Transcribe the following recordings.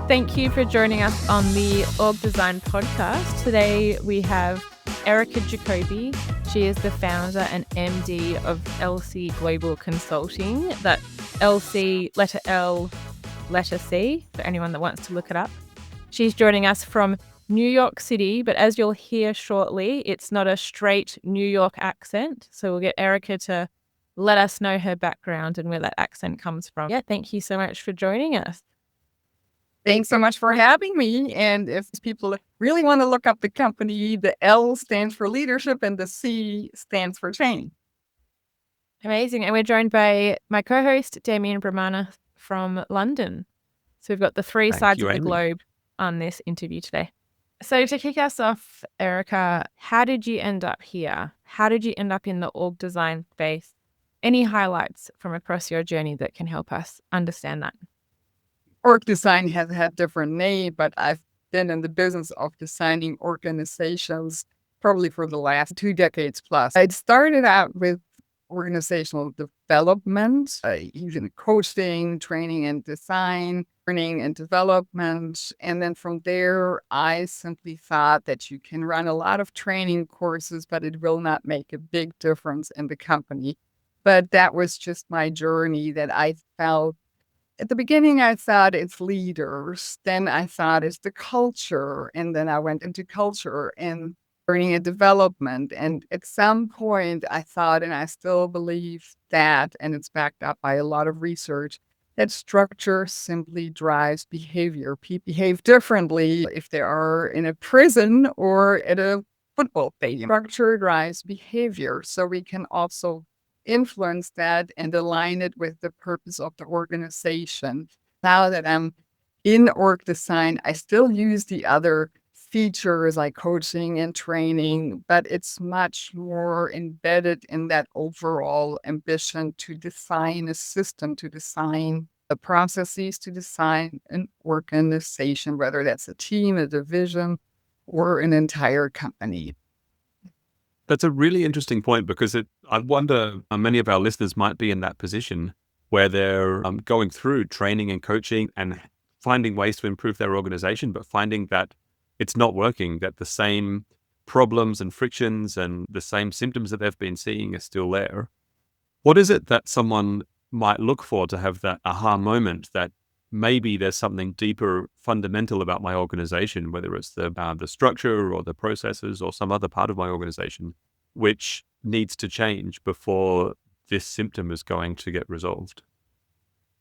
Thank you for joining us on the Org Design podcast. Today we have Erika Jacobi. She is the founder and MD of LC Global Consulting. That's LC, letter L, letter C, for anyone that wants to look it up. She's joining us from New York City, but as you'll hear shortly, it's not a straight New York accent. So we'll get Erika to let us know her background and where that accent comes from. Yeah, thank you so much for joining us. Thanks so much for having me. And if people really want to look up the company, the L stands for leadership and the C stands for change. Amazing. And we're joined by my co-host, Damian Bramanis from London. So we've got the three sides of the globe on this interview today. So to kick us off, Erika, how did you end up here? How did you end up in the org design space? Any highlights from across your journey that can help us understand that? Org design has had different names, but I've been in the business of designing organizations probably for the last 2 decades plus. It started out with organizational development, using coaching, training and design, learning and development. And then from there, I simply thought that you can run a lot of training courses, but it will not make a big difference in the company. But that was just my journey that I felt. At the beginning, I thought it's leaders. Then I thought it's the culture. And then I went into culture and learning and development. And at some point, I thought, and I still believe that, and it's backed up by a lot of research, that structure simply drives behavior. People behave differently if they are in a prison or at a football stadium. Structure drives behavior. So we can also influence that and align it with the purpose of the organization. Now that I'm in org design, I still use the other features like coaching and training, but it's much more embedded in that overall ambition to design a system, to design the processes, to design an organization, whether that's a team, a division, or an entire company. That's a really interesting point because I wonder many of our listeners might be in that position where they're going through training and coaching and finding ways to improve their organization, but finding that it's not working, that the same problems and frictions and the same symptoms that they've been seeing are still there. What is it that someone might look for to have that aha moment that maybe there's something deeper, fundamental about my organization, whether it's the structure or the processes or some other part of my organization, which needs to change before this symptom is going to get resolved?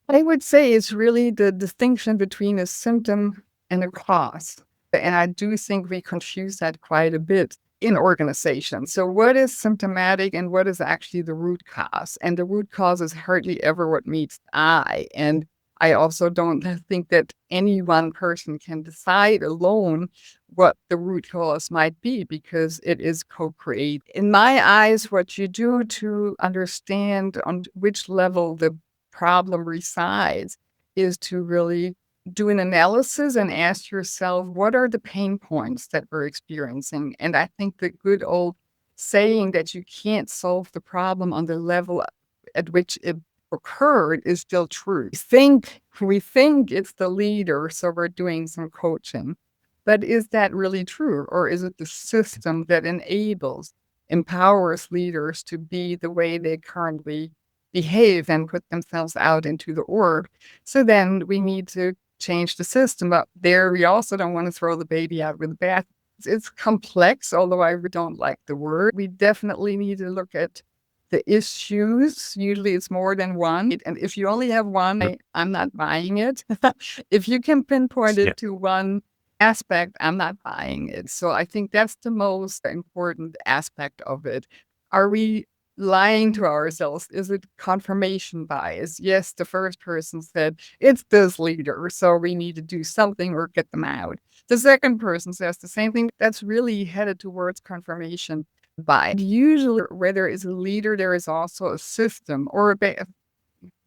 I would say it's really the distinction between a symptom and a cause. And I do think we confuse that quite a bit in organizations. So what is symptomatic and what is actually the root cause? And the root cause is hardly ever what meets the eye. And I also don't think that any one person can decide alone what the root cause might be because it is co-created. In my eyes, what you do to understand on which level the problem resides is to really do an analysis and ask yourself, what are the pain points that we're experiencing? And I think the good old saying that you can't solve the problem on the level at which it occurred is still true. We think it's the leader, so we're doing some coaching. But is that really true? Or is it the system that empowers leaders to be the way they currently behave and put themselves out into the org? So then we need to change the system. But there we also don't want to throw the baby out with the bath. It's complex, although I don't like the word. We definitely need to look at the issues. Usually it's more than one. And if you only have one, I'm not buying it. If you can pinpoint it to one aspect, I'm not buying it. So I think that's the most important aspect of it. Are we lying to ourselves? Is it confirmation bias? Yes, the first person said, it's this leader, so we need to do something or get them out. The second person says the same thing. That's really headed towards confirmation bias. Usually where there is a leader, there is also a system or a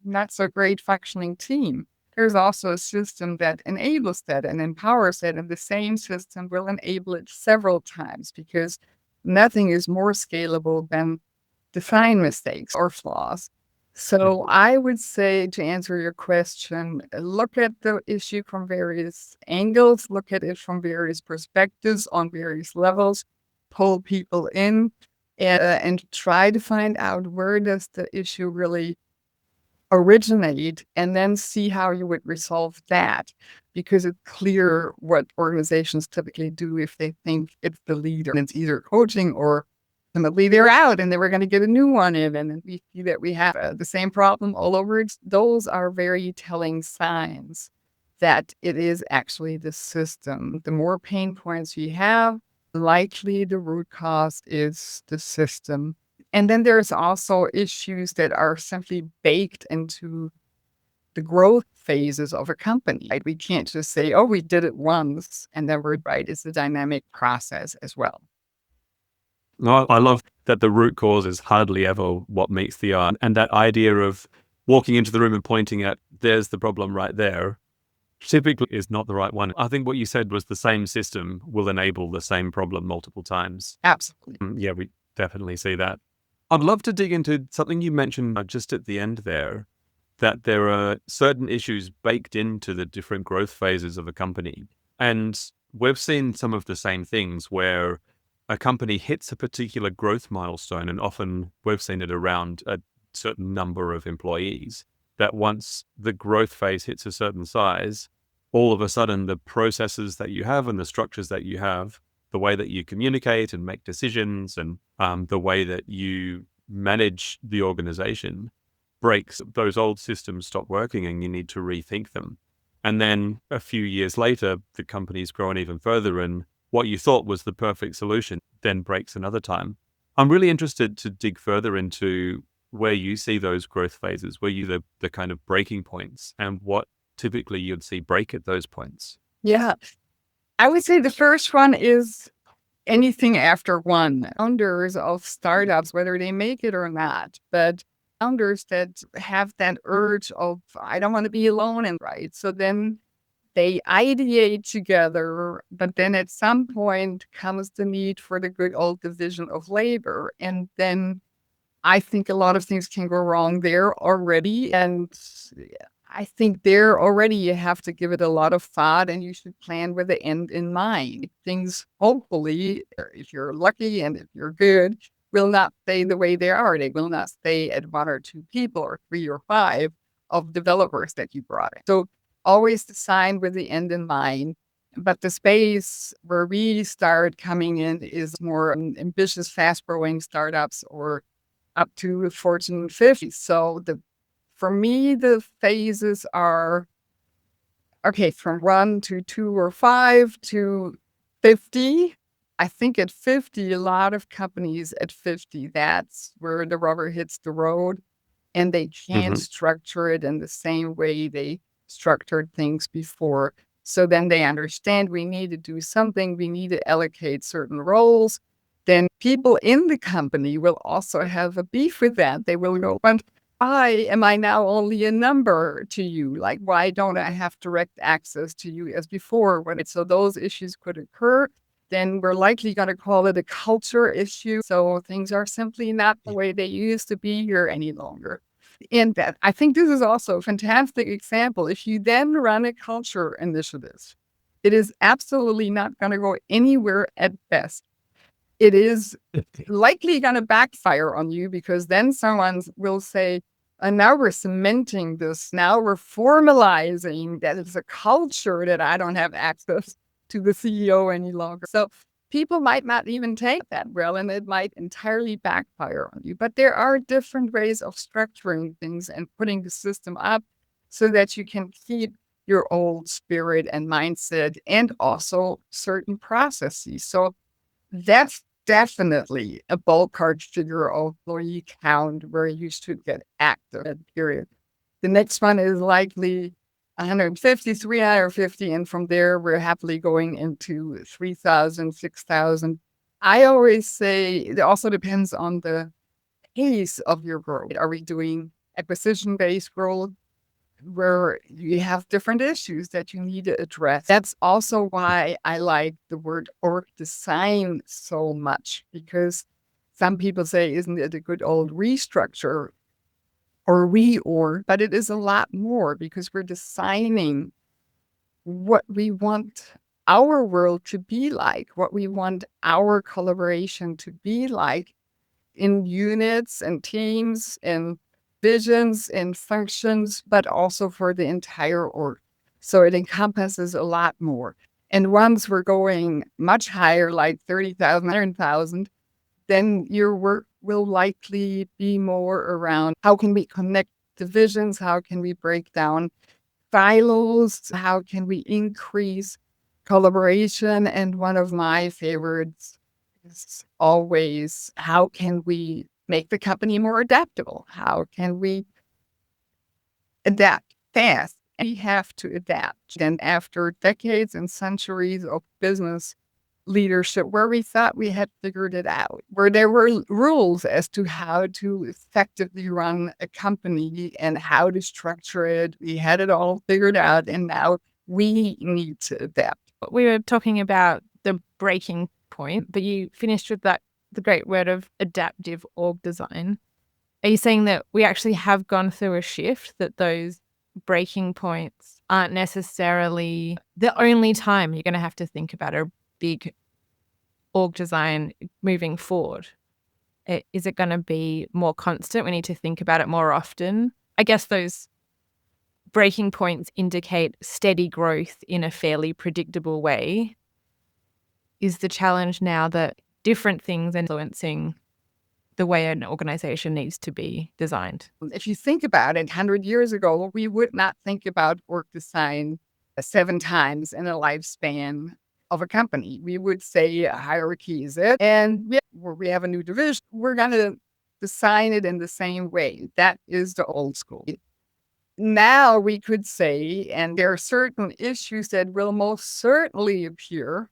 not so great functioning team. There's also a system that enables that and empowers that, and the same system will enable it several times because nothing is more scalable than design mistakes or flaws. So I would say, to answer your question, look at the issue from various angles, look at it from various perspectives on various levels, pull people in, and try to find out where does the issue really originate, and then see how you would resolve that, because it's clear what organizations typically do if they think it's the leader. And it's either coaching or ultimately they're out and then we're going to get a new one in, and then we see that we have the same problem all over. Those are very telling signs that it is actually the system. The more pain points you have, likely the root cause is the system. And then there's also issues that are simply baked into the growth phases of a company. Right? We can't just say, oh, we did it once and then we're right. It's a dynamic process as well. No, I love that the root cause is hardly ever what meets the eye. And that idea of walking into the room and pointing at, there's the problem right there, typically is not the right one. I think what you said was the same system will enable the same problem multiple times. Absolutely. Yeah, we definitely see that. I'd love to dig into something you mentioned just at the end there, that there are certain issues baked into the different growth phases of a company. And we've seen some of the same things where a company hits a particular growth milestone, and often we've seen it around a certain number of employees, that once the growth phase hits a certain size, all of a sudden the processes that you have and the structures that you have, the way that you communicate and make decisions, and the way that you manage the organization breaks. Those old systems stop working and you need to rethink them. And then a few years later, the company's grown even further, and what you thought was the perfect solution then breaks another time. I'm really interested to dig further into where you see those growth phases, where you the kind of breaking points, and what typically you'd see break at those points. Yeah. I would say the first one is anything after one. Founders of startups, whether they make it or not, but founders that have that urge of, I don't want to be alone, and right. So then they ideate together, but then at some point comes the need for the good old division of labor. And then I think a lot of things can go wrong there already. And I think there already you have to give it a lot of thought, and you should plan with the end in mind. Things, hopefully, if you're lucky and if you're good, will not stay the way they are. They will not stay at one or two people or three or five of developers that you brought in. So always design with the end in mind. But the space where we start coming in is more ambitious, fast-growing startups or up to Fortune 50. So for me, the phases are, okay, from 1 to 2 or 5 to 50. I think at 50, a lot of companies at 50, that's where the rubber hits the road, and they can't structure it in the same way they structured things before. So then they understand we need to do something, we need to allocate certain roles. Then people in the company will also have a beef with that. They will go, but why am I now only a number to you? Like, why don't I have direct access to you as before? So those issues could occur. Then we're likely going to call it a culture issue. So things are simply not the way they used to be here any longer. And that, I think this is also a fantastic example. If you then run a culture initiative, it is absolutely not going to go anywhere at best. It is likely going to backfire on you, because then someone will say, and now we're cementing this. Now we're formalizing that it's a culture that I don't have access to the CEO any longer. So people might not even take that well, and it might entirely backfire on you. But there are different ways of structuring things and putting the system up so that you can keep your old spirit and mindset and also certain processes. So that's definitely a ballpark figure of employee count where you should get active, period. The next one is likely 150, 350, and from there, we're happily going into 3,000, 6,000. I always say it also depends on the pace of your growth. Are we doing acquisition-based growth, where you have different issues that you need to address? That's also why I like the word org design so much, because some people say, isn't it a good old restructure? or reorg, but it is a lot more because we're designing what we want our world to be like, what we want our collaboration to be like in units and teams and visions and functions, but also for the entire org. So it encompasses a lot more. And once we're going much higher, like 30,000, 100,000, then your work will likely be more around how can we connect divisions, how can we break down silos, how can we increase collaboration. And one of my favorites is always how can we make the company more adaptable? How can we adapt fast? We have to adapt. And after decades and centuries of business leadership where we thought we had figured it out, where there were rules as to how to effectively run a company and how to structure it. We had it all figured out, and now we need to adapt. We were talking about the breaking point, but you finished with the great word of adaptive org design. Are you saying that we actually have gone through a shift, that those breaking points aren't necessarily the only time you're going to have to think about a big org design moving forward? Is it going to be more constant? We need to think about it more often. I guess those breaking points indicate steady growth in a fairly predictable way. Is the challenge now that different things are influencing the way an organization needs to be designed? If you think about it, 100 years ago, we would not think about org design 7 times in a lifespan of a company. We would say a hierarchy is it. And we have a new division, we're going to design it in the same way. That is the old school. Now we could say, and there are certain issues that will most certainly appear.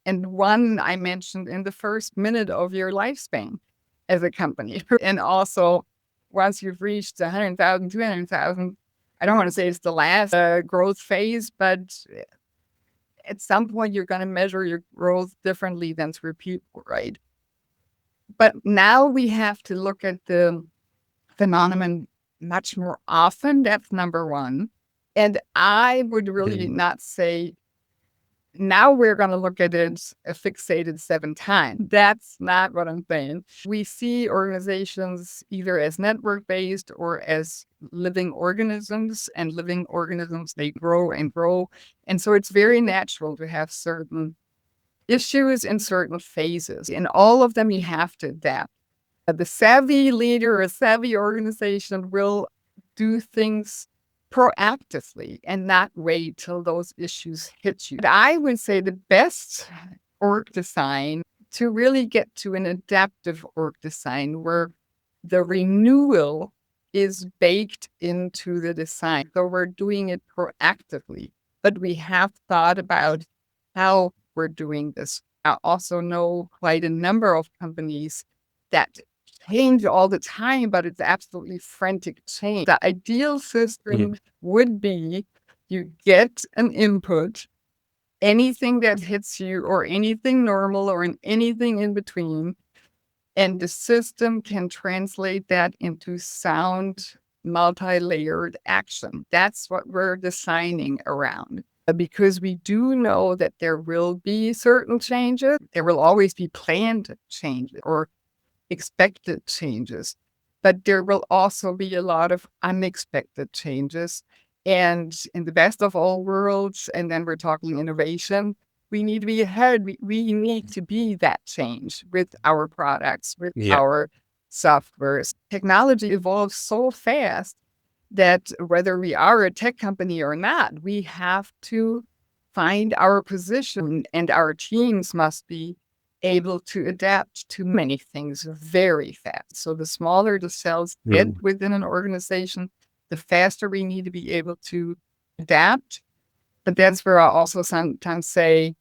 And one I mentioned in the first minute of your lifespan as a company. And also, once you've reached 100,000, 200,000, I don't want to say it's the last growth phase, but at some point you're going to measure your growth differently than through people, right? But now we have to look at the phenomenon much more often. That's number one. And I would really not say now we're going to look at it fixated 7 times. That's not what I'm saying. We see organizations either as network-based or as living organisms, and living organisms, they grow and grow. And so it's very natural to have certain issues in certain phases. In all of them, you have to adapt. The savvy leader, a savvy organization will do things proactively and not wait till those issues hit you. But I would say the best org design to really get to an adaptive org design where the renewal is baked into the design. So we're doing it proactively, but we have thought about how we're doing this. I also know quite a number of companies that change all the time, but it's absolutely frantic change. The ideal system would be you get an input, anything that hits you or anything normal or anything in between, and the system can translate that into sound, multi-layered action. That's what we're designing around. Because we do know that there will be certain changes. There will always be planned changes or expected changes, but there will also be a lot of unexpected changes. And in the best of all worlds, and then we're talking innovation, we need to be ahead. We need to be that change with our products, with our softwares. Technology evolves so fast that whether we are a tech company or not, we have to find our position, and our teams must be able to adapt to many things very fast. So the smaller the cells get within an organization, the faster we need to be able to adapt. But that's where I also sometimes say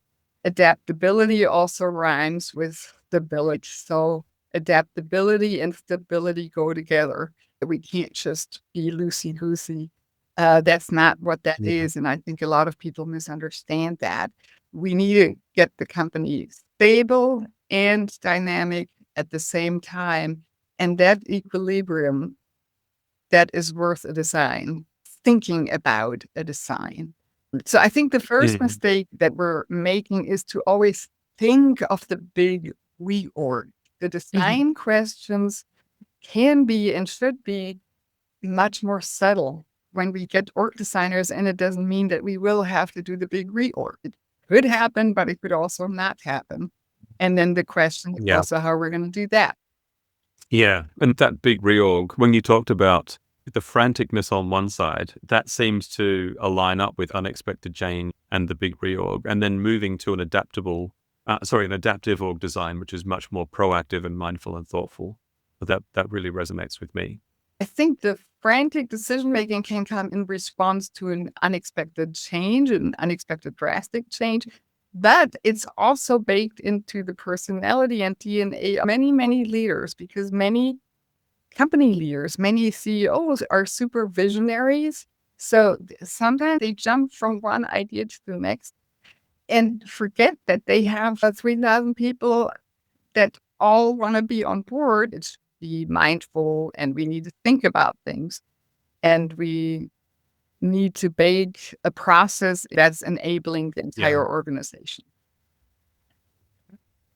adaptability also rhymes with stability. So adaptability and stability go together. We can't just be loosey-goosey. That's not what that is. And I think a lot of people misunderstand that. We need to get the company stable and dynamic at the same time. And that equilibrium, that is worth a design, thinking about a design. So I think the first mistake that we're making is to always think of the big reorg. The design questions can be and should be much more subtle when we get org designers, and it doesn't mean that we will have to do the big reorg. It could happen, but it could also not happen. And then the question is also how we're going to do that. Yeah. And that big reorg, when you talked about the franticness on one side, that seems to align up with unexpected change and the big reorg, and then moving to an adaptive org design, which is much more proactive and mindful and thoughtful. That really resonates with me. I think the frantic decision-making can come in response to an unexpected change, an unexpected drastic change, but it's also baked into the personality and DNA of many, many leaders, because many company leaders, many CEOs are super visionaries. So sometimes they jump from one idea to the next and forget that they have 3,000 people that all want to be on board. It's be mindful, and we need to think about things, and we need to bake a process that's enabling the entire organization.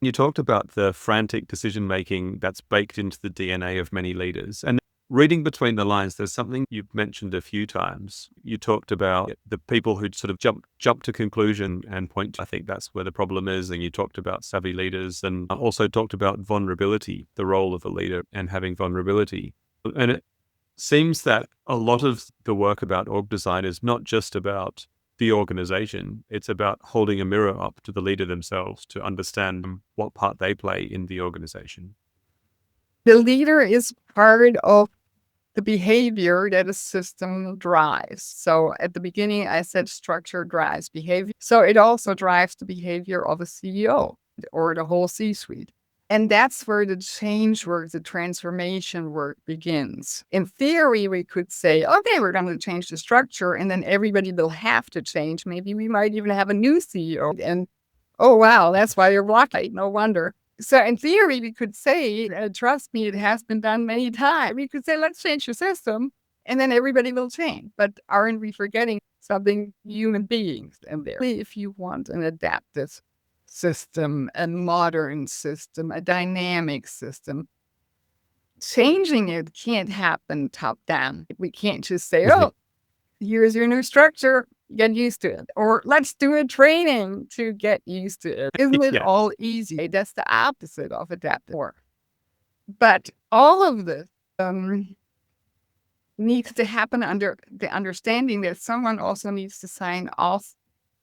You talked about the frantic decision-making that's baked into the DNA of many leaders. And reading between the lines, there's something you've mentioned a few times. You talked about the people who sort of jump to conclusion and point to, I think that's where the problem is. And you talked about savvy leaders, and also talked about vulnerability, the role of a leader and having vulnerability. And it seems that a lot of the work about org design is not just about the organization. It's about holding a mirror up to the leader themselves to understand what part they play in the organization. The leader is part of the behavior that a system drives. So at the beginning, I said structure drives behavior. So it also drives the behavior of a CEO or the whole C-suite. And that's where the change work, the transformation work begins. In theory, we could say, okay, we're going to change the structure, and then everybody will have to change. Maybe we might even have a new CEO. And, oh, wow, that's why you're blocked. No wonder. So in theory, we could say, trust me, it has been done many times. We could say, let's change the system, and then everybody will change. But aren't we forgetting something, human beings in there? If you want an adaptive system, a modern system, a dynamic system, changing it can't happen top down. We can't just say, oh, here's your new structure, get used to it. Or let's do a training to get used to it. Isn't it all easy? That's the opposite of adaptive work. But all of this needs to happen under the understanding that someone also needs to sign off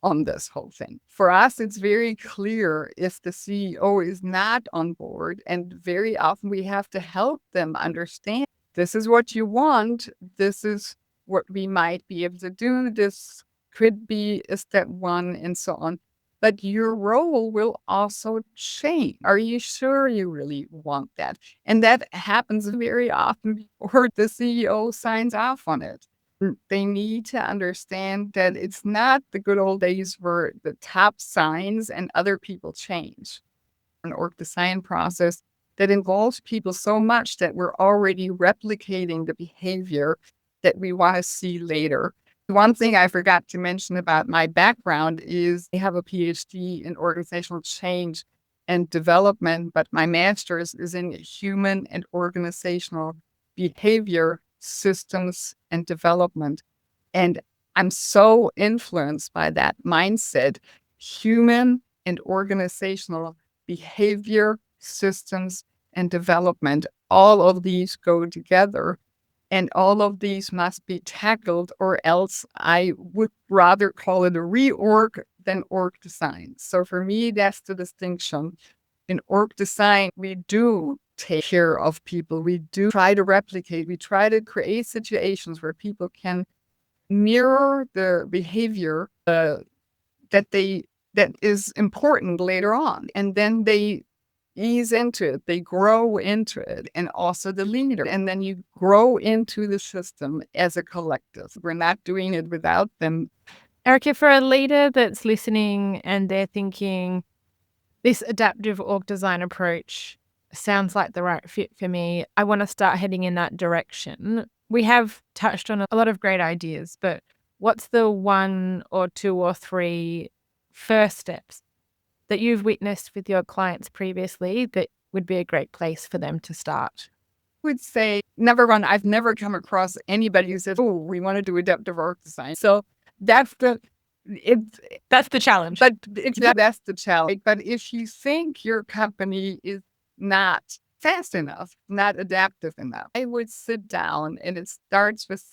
on this whole thing. For us, it's very clear if the CEO is not on board, and very often we have to help them understand, this is what you want, this is what we might be able to do, this could be a step one, and so on. But your role will also change. Are you sure you really want that? And that happens very often before the CEO signs off on it. They need to understand that it's not the good old days where the top signs and other people change. An org design process that involves people so much that we're already replicating the behavior that we want to see later. One thing I forgot to mention about my background is I have a Ph.D. in organizational change and development, but my master's is in human and organizational behavior, systems, and development. And I'm so influenced by that mindset. Human and organizational behavior, systems, and development, all of these go together. And all of these must be tackled, or else I would rather call it a reorg than org design. So for me, that's the distinction. In org design, we do take care of people. We do try to replicate. We try to create situations where people can mirror the behavior that is important later on. And then they ease into it, they grow into it, and also the leader. And then you grow into the system as a collective. We're not doing it without them. Erika, for a leader that's listening and they're thinking, this adaptive org design approach sounds like the right fit for me, I want to start heading in that direction. We have touched on a lot of great ideas, but what's the 1 or 2 or 3 first steps that you've witnessed with your clients previously that would be a great place for them to start? Would say, number one, I've never come across anybody who says, "Oh, we want to do adaptive org design." So that's the That's the challenge. but that's the challenge. But if you think your company is not fast enough, not adaptive enough, I would sit down, and it starts with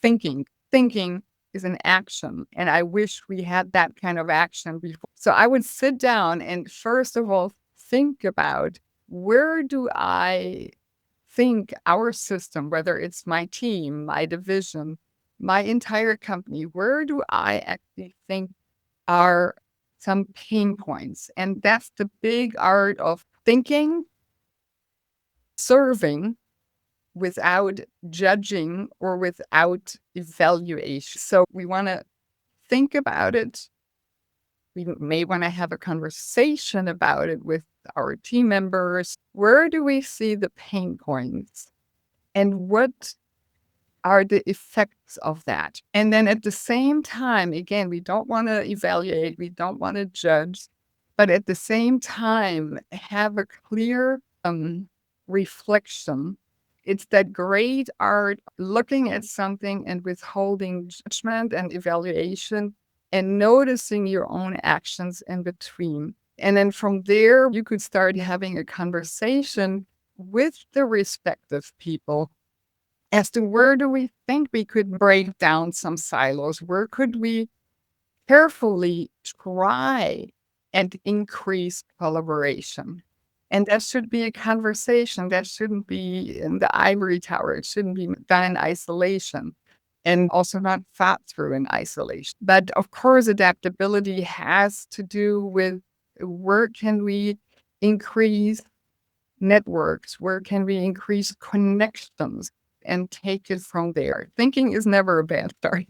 thinking. Thinking is an action, and I wish we had that kind of action before. So I would sit down and first of all think about, where do I think our system, whether it's my team, my division, my entire company, where do I actually think are some pain points? And that's the big art of thinking, serving without judging or without evaluation. So we want to think about it. We may want to have a conversation about it with our team members. Where do we see the pain points? And what are the effects of that? And then at the same time, again, we don't want to evaluate, we don't want to judge, but at the same time, have a clear reflection. It's that great art looking at something and withholding judgment and evaluation and noticing your own actions in between. And then from there, you could start having a conversation with the respective people as to where do we think we could break down some silos? Where could we carefully try and increase collaboration? And that should be a conversation. That shouldn't be in the ivory tower. It shouldn't be done in isolation, and also not thought through in isolation. But of course, adaptability has to do with, where can we increase networks? Where can we increase connections and take it from there? Thinking is never a bad start.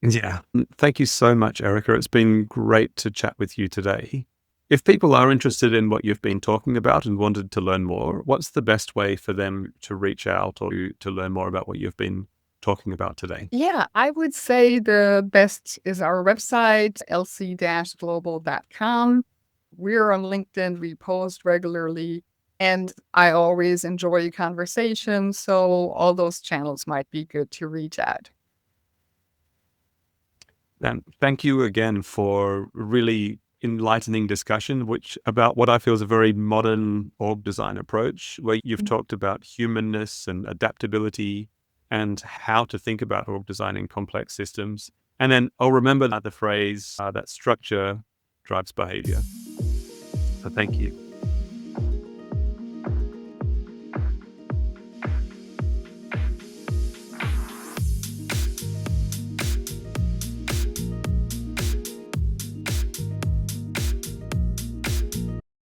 Yeah. Thank you so much, Erika. It's been great to chat with you today. If people are interested in what you've been talking about and wanted to learn more, what's the best way for them to reach out or to learn more about what you've been talking about today? Yeah, I would say the best is our website, lc-global.com. We're on LinkedIn. We post regularly, and I always enjoy conversation. So all those channels might be good to reach out. And thank you again for really enlightening discussion, about what I feel is a very modern org design approach, where you've talked about humanness and adaptability and how to think about org design in complex systems. And then I'll remember the phrase that structure drives behavior. So thank you.